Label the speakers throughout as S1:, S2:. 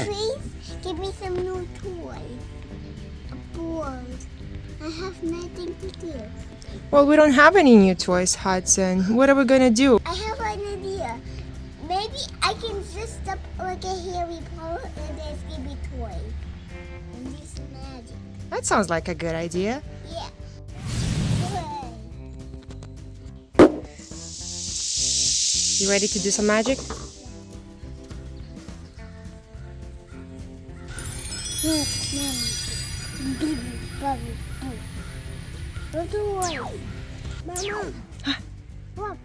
S1: please give me some new toys. I'm bored. I have nothing to do.
S2: Well, we don't have any new toys, Hudson. What are we gonna do?
S1: I have an idea. Maybe I can dress up like a Harry Potter and there's gonna be toys. And do some magic.
S2: That sounds like a good idea.
S1: Yeah.
S2: You ready to do some magic?
S1: Mama, look.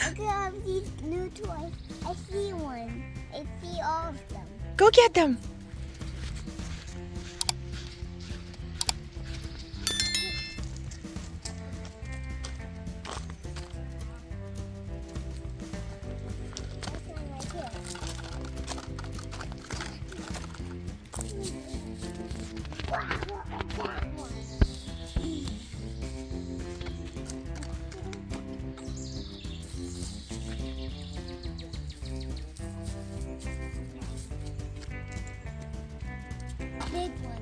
S1: Look at all these new toys. I see one. I see all of them.
S2: Go get them.
S1: That's one right here. Wow, look at that one. Big one.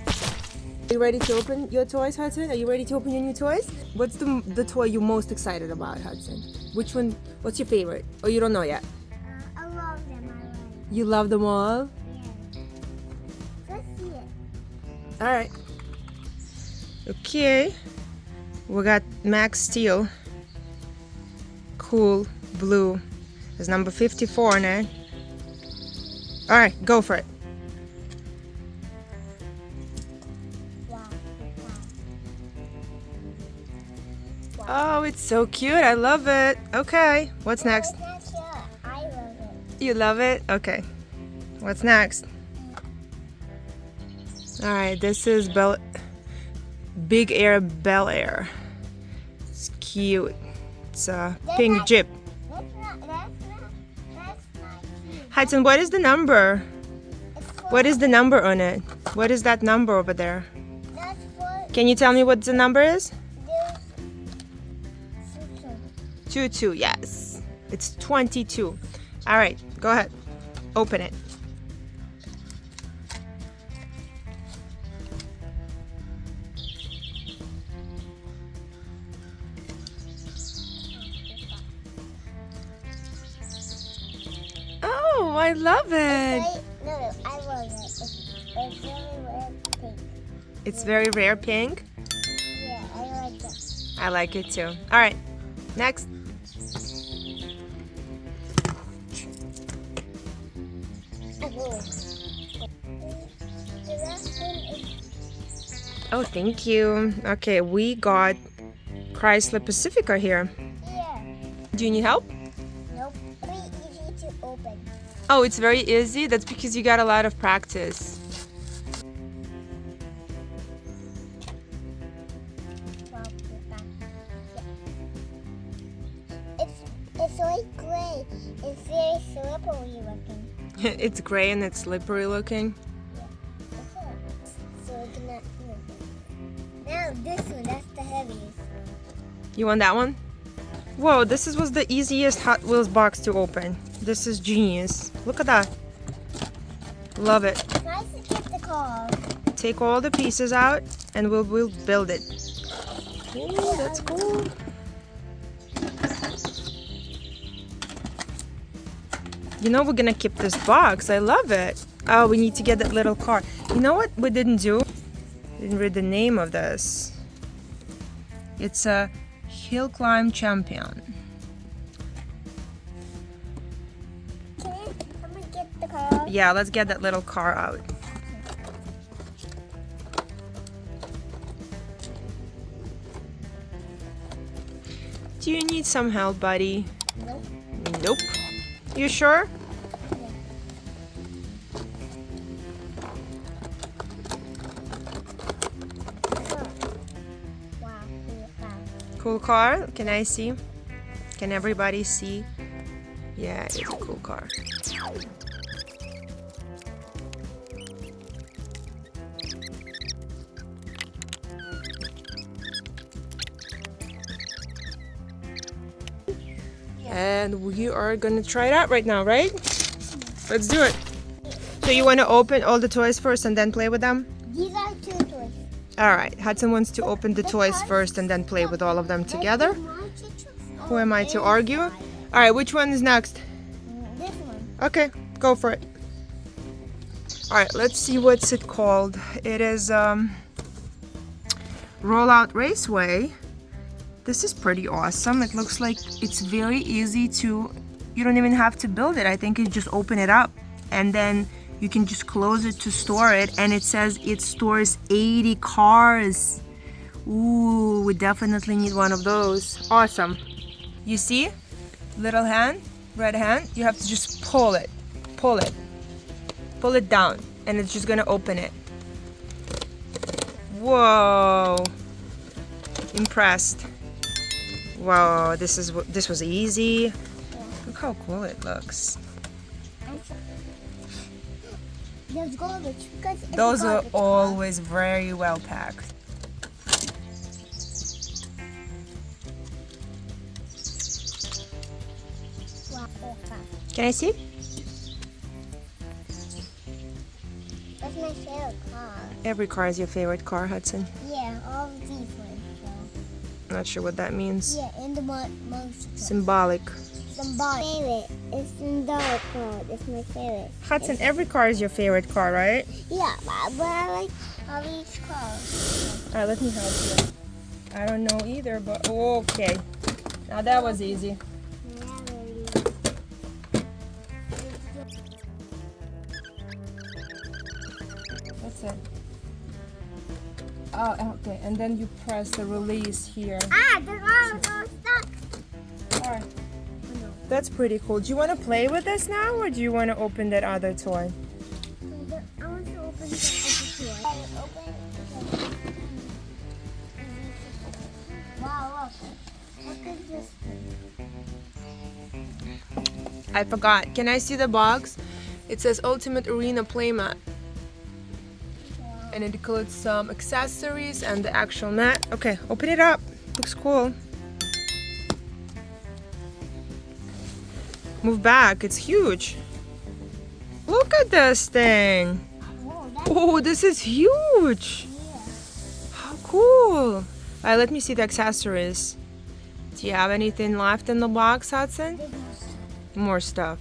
S2: Are you ready to open your toys, Hudson? Are you ready to open your new toys? What's the toy you're most excited about, Hudson? Which one? What's your favorite? Oh, you don't know yet.
S1: I love them already.
S2: You love them all?
S1: Yeah. Let's see it.
S2: All right. Okay. We got Max Steel. Cool blue. It's number 54 now. All right, go for it.
S1: Wow.
S2: Oh, it's so cute. I love it. Okay, what's next?
S1: It's not sure. I love it.
S2: You love it? Okay. What's next? All right, this is Big Air Bel Air. It's cute. It's a pink Jeep.
S1: That's not cute.
S2: Hudson, what is the number?
S1: It's for,
S2: What is the number on it? What is that number over there?
S1: that's for
S2: Can you tell me what the number is?
S1: this.
S2: 22, yes. It's 22. All right, go ahead. Open it. Oh, I love it.
S1: No, I love it. It's really red pink.
S2: It's very rare pink.
S1: Yeah, I like it.
S2: I like it too. All right, next.
S1: The last one is,
S2: Oh, thank you. Okay, we got Chrysler Pacifica here.
S1: yeah.
S2: Do you need help?
S1: Nope. Very easy to open.
S2: Oh, it's very easy. That's because you got a lot of practice.
S1: Wow, it's like gray. It's very slippery looking.
S2: It's gray and it's slippery looking.
S1: So we cannot move. Now this one, that's the heaviest.
S2: You want that one? Whoa, was the easiest Hot Wheels box to open. This is genius. Look at that. Love it.
S1: Nice to get the car.
S2: Take all the pieces out and we'll build it. Ooh, that's cool. You know we're gonna keep this box. I love it. Oh, we need to get that little car. You know what we didn't do? Didn't read the name of this. It's a hill climb champion.
S1: I'm gonna get the car.
S2: Yeah, let's get that little car out. Do you need some help, buddy?
S1: Nope.
S2: Nope. You sure?
S1: Wow,
S2: Cool car? Can I see? Can everybody see? Yeah, it's a cool car. And we are gonna try it out right now, right? Let's do it. So you want to open all the toys first and then play with them?
S1: These are 2 toys.
S2: All right. Hudson wants to open the toys first and then play with all of them together. Who am I to argue? All right. Which one is next?
S1: This one.
S2: Okay, go for it. All right. Let's see what's it called. It is Roll Out Raceway. This is pretty awesome. It looks like it's very easy to, you don't even have to build it. I think you just open it up and then you can just close it to store it. And it says it stores 80 cars. Ooh, we definitely need one of those. Awesome. You see? Little hand, red hand. You have to just pull it. Pull it. Pull it down. And it's just gonna open it. Whoa. Impressed. Wow, this was easy. Look how cool it looks.
S1: There's garbage. Because it's
S2: Those are
S1: garbage.
S2: always very well packed.
S1: Wow, okay.
S2: Can I see?
S1: That's my favorite car.
S2: Every car is your favorite car, Hudson.
S1: Yeah, all of these ones. So.
S2: I'm not sure what that means.
S1: Yeah, and the most
S2: Symbolic.
S1: Somebody. Favorite. It's symbolic car. It's my favorite.
S2: Hudson, every car is your favorite car, right?
S1: Yeah, but I like all these cars.
S2: All right, let me help you. I don't know either, but okay. Now that was easy. That's it. Oh, okay. And then you press the release here.
S1: Ah, the car is all stuck.
S2: All right. That's pretty cool. Do you want to play with this now, or do you want to open that other toy?
S1: I want to open the other toy. Wow, look at this.
S2: I forgot. Can I see the box? It says Ultimate Arena Playmat. And it includes some accessories and the actual mat. Okay, open it up. Looks cool. Move back. It's huge. Look at this thing. Oh, this is huge. How cool. All right, let me see the accessories. Do you have anything left in the box, Hudson? More stuff.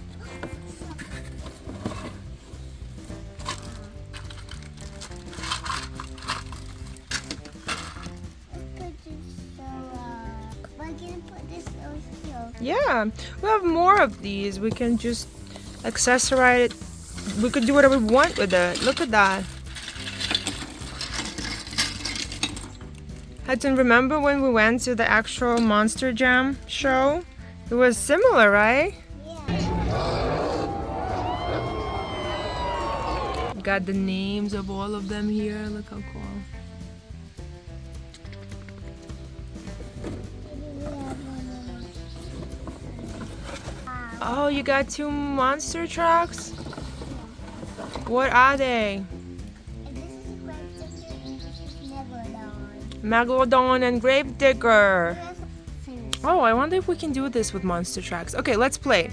S2: Yeah, we have more of these. We can just accessorize it. We could do whatever we want with it. Look at that. Hudson, remember when we went to the actual Monster Jam show? It was similar, right? Got the names of all of them here. Look how cool. Oh, you got 2 monster trucks? What are they? Megalodon and Gravedigger. Oh, I wonder if we can do this with monster trucks. Okay, let's play.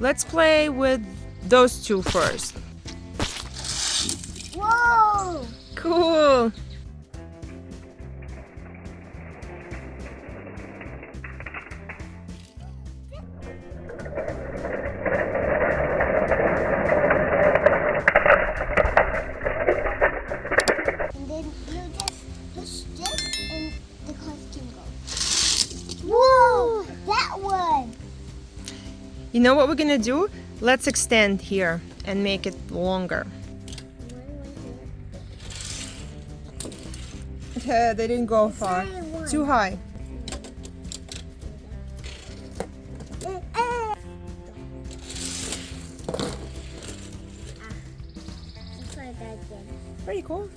S2: Let's play with those 2 first.
S1: Whoa!
S2: Cool.
S1: And then you just push this and the cars can go. Whoa! That one!
S2: You know what we're gonna do? Let's extend here and make it longer. They didn't go far. Too high.
S1: like that again.
S2: Pretty cool.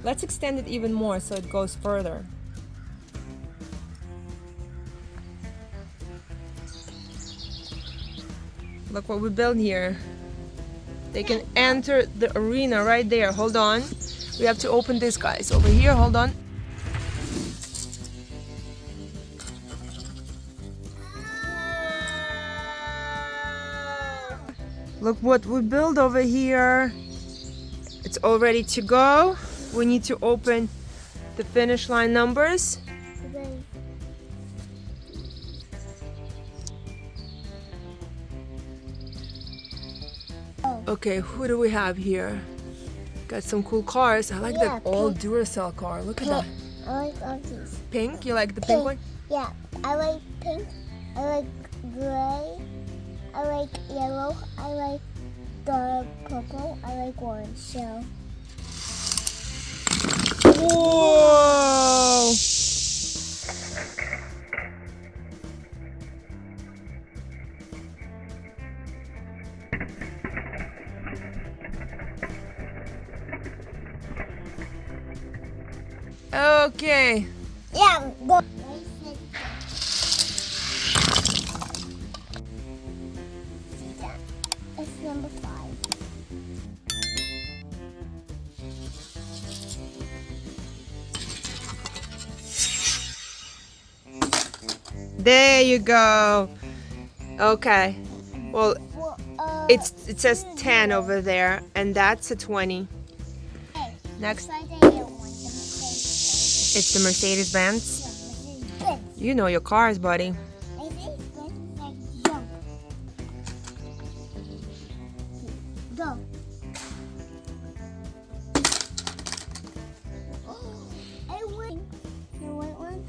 S2: Let's extend it even more so it goes further. Look what we built here. They can enter the arena right there. Hold on. We have to open this, guys. Over here, hold on. Look what we built over here. It's all ready to go. We need to open the finish line numbers.
S1: Okay.
S2: Okay, who do we have here? Got some cool cars. I like
S1: Yeah,
S2: that old
S1: pink.
S2: Duracell car. Look at that.
S1: I like all these.
S2: Pink? You like the pink one?
S1: Yeah, I like pink. I like gray. I like yellow. I like dark purple. I like orange. So.
S2: Whoa! Okay.
S1: Yeah, go. It's number 5.
S2: There you go. Okay. Well,
S1: Well,
S2: it says 10 over there, and that's a 20.
S1: hey,
S2: Next,
S1: try the other one, the Mercedes.
S2: it's the Mercedes-Benz.
S1: Yeah, Mercedes-Benz.
S2: You know your cars, buddy.
S1: Mercedes-Benz is like jump. Go. I win. The white one.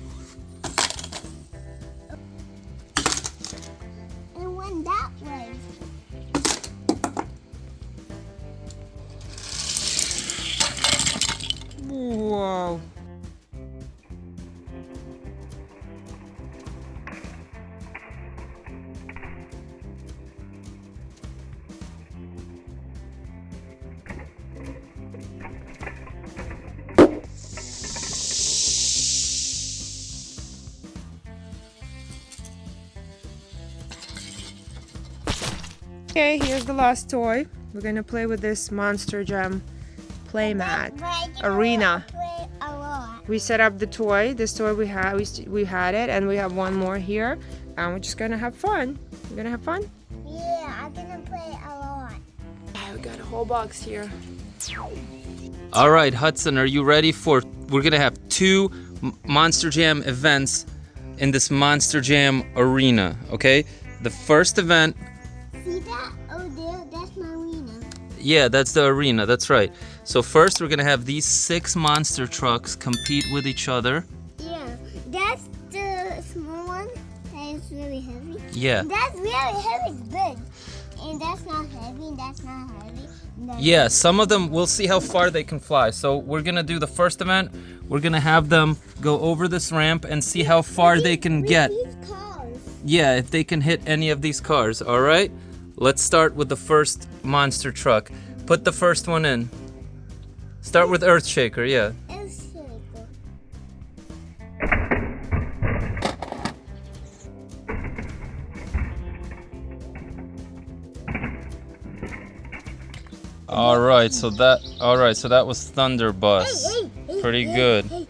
S1: I went that way.
S2: Whoa. Okay, here's the last toy. We're gonna play with this Monster Jam playmat arena.
S1: Play a lot.
S2: We set up the toy. This toy we had it, and we have one more here, and we're just gonna have fun. We're gonna have fun.
S1: Yeah, I'm gonna play a lot.
S2: We got a whole box here.
S3: All right, Hudson, are you ready for? We're gonna have 2 Monster Jam events in this Monster Jam arena. Okay, the first event.
S1: See that? Oh, there, that's my arena.
S3: Yeah, that's the arena. That's right. So first, we're gonna have these 6 monster trucks compete with each other.
S1: Yeah, that's the small one. That is really heavy.
S3: Yeah.
S1: That's really heavy. It's big. And that's not heavy. And that's not heavy. That's
S3: Yeah, some of them, we'll see how far they can fly. So we're gonna do the first event. We're gonna have them go over this ramp and see how far they can get.
S1: These cars.
S3: Yeah, if they can hit any of these cars. All right. Let's start with the first monster truck. Put the first one in. Start with Earthshaker. Yeah.
S1: It's really cool.
S3: All right. So that was Thunderbus. Pretty good.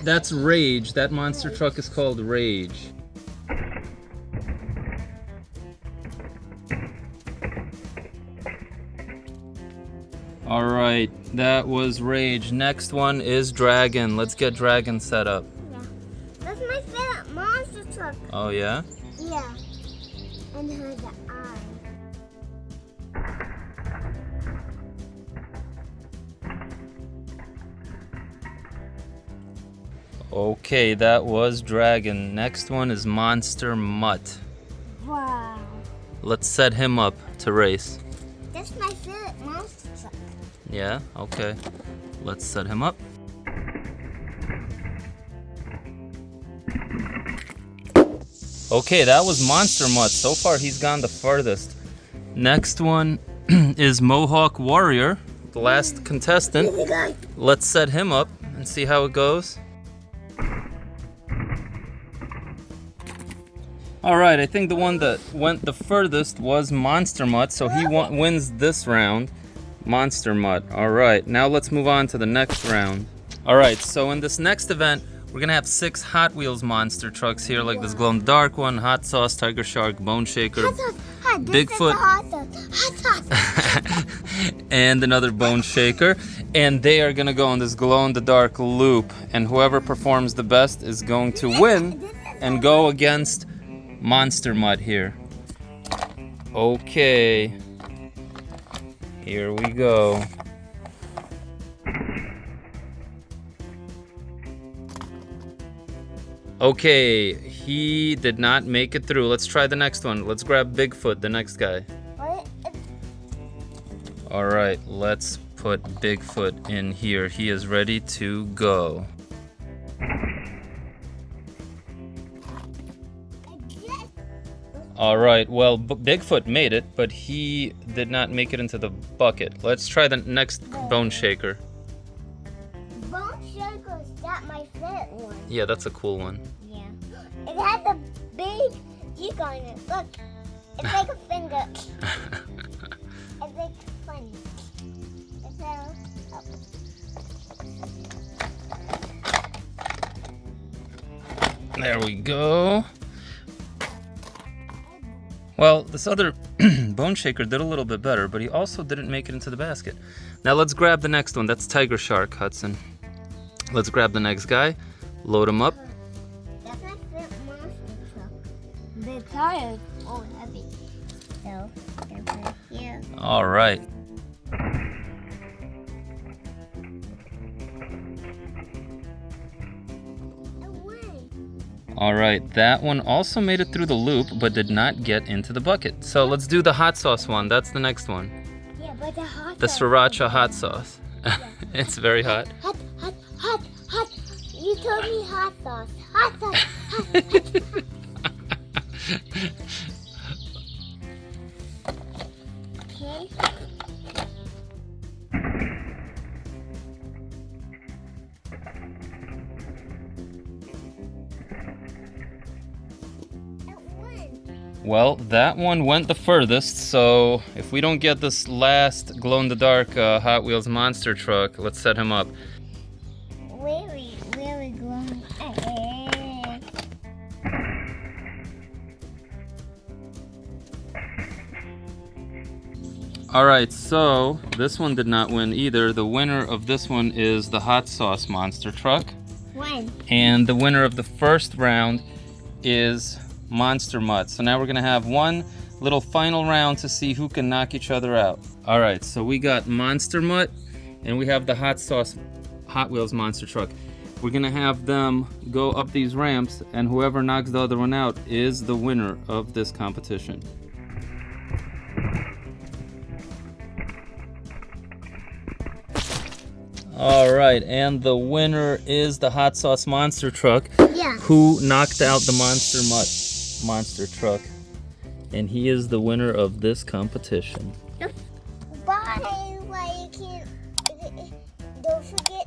S3: That's Rage. That monster truck is called Rage. All right, that was Rage. Next one is Dragon. Let's get Dragon set up.
S1: Yeah. That's my favorite monster truck.
S3: Oh yeah?
S1: Yeah. And it has the eye.
S3: Okay, that was Dragon. Next one is Monster Mutt.
S1: Wow.
S3: Let's set him up to race.
S1: That's my favorite monster truck.
S3: Yeah, okay. Let's set him up. Okay, that was Monster Mutt. So far, he's gone the furthest. Next one is Mohawk Warrior, the last contestant. Let's set him up and see how it goes. All right, I think the one that went the furthest was Monster Mutt, so he wins this round. Monster Mutt. All right, now let's move on to the next round. All right, so in this next event, we're gonna have 6 Hot Wheels monster trucks here, like this glow-in-the-dark one, Hot Sauce, Tiger Shark, Bone Shaker, Bigfoot, and another Bone Shaker. And they are gonna go on this glow-in-the-dark loop, and whoever performs the best is going to win and go against Monster Mutt here. Okay, here we go. Okay, he did not make it through. Let's try the next one. Let's grab Bigfoot, the next guy. All right, let's put Bigfoot in here. He is ready to go. All right, well, Bigfoot made it, but he did not make it into the bucket. Let's try the next Bone Shaker.
S1: Bone Shaker is that my favorite one.
S3: Yeah, that's a cool one.
S1: Yeah. It has a big cheek on it. Look, it's like a finger. It's like funny. It's
S3: There we go. Well, this other Bone Shaker did a little bit better, but he also didn't make it into the basket. Now let's grab the next one. That's Tiger Shark, Hudson. Let's grab the next guy, load him up.
S1: That's my favorite monster truck. The tires are heavy. So, I'm gonna put it here.
S3: All right. All right, that one also made it through the loop, but did not get into the bucket. So let's do the hot sauce one. That's the next one.
S1: Yeah, but the hot
S3: The
S1: sauce.
S3: sriracha hot sauce.
S1: Yeah.
S3: It's very hot.
S1: Hot. You told me hot sauce. Hot sauce. Hot. Okay.
S3: Well, that one went the furthest, so if we don't get this last glow-in-the-dark Hot Wheels monster truck, let's set him up.
S1: Where we going?
S3: All right, so this one did not win either. The winner of this one is the hot sauce monster truck.
S1: When?
S3: And the winner of the first round is Monster Mutt. So now we're gonna have one little final round to see who can knock each other out. All right, so we got Monster Mutt and we have the hot sauce Hot Wheels monster truck. We're gonna have them go up these ramps, and whoever knocks the other one out is the winner of this competition. All right, and the winner is the hot sauce monster truck.
S1: Yeah.
S3: Who knocked out the Monster Mutt monster truck, and he is the winner of this competition.
S1: Bye. Why you can't? Don't forget